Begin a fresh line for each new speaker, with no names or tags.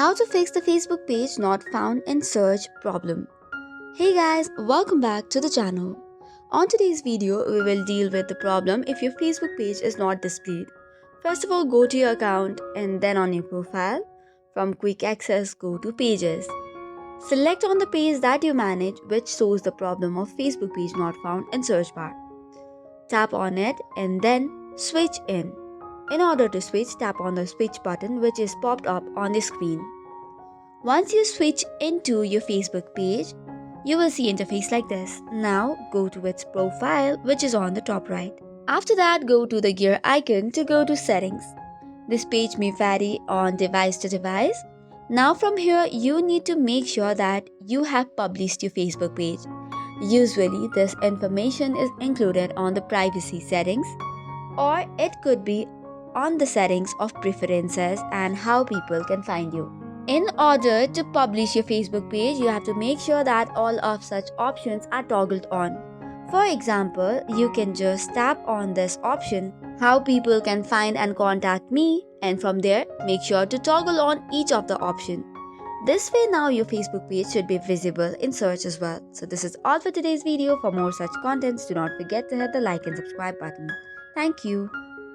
How to fix the Facebook page not found in search problem. Hey guys, welcome back to the channel. On today's video, we will deal with the problem if your Facebook page is not displayed. First of all, go to your account and then on your profile. From quick access, go to pages. Select on the page that you manage which shows the problem of Facebook page not found in search bar. Tap on it and then switch in. In order to switch, tap on the switch button which is popped up on the screen. Once you switch into your Facebook page, you will see interface like this. Now go to its profile which is on the top right. After that, go to the gear icon to go to settings. This page may vary on device to device. Now from here, you need to make sure that you have published your Facebook page. Usually, this information is included on the privacy settings, or it could be on the settings of preferences and how people can find you. In order to publish your Facebook page, you have to make sure that all of such options are toggled on. For example, you can just tap on this option, how people can find and contact me, and from there, make sure to toggle on each of the options. This way now your Facebook page should be visible in search as well. So this is all for today's video. For more such contents, do not forget to hit the like and subscribe button. Thank you.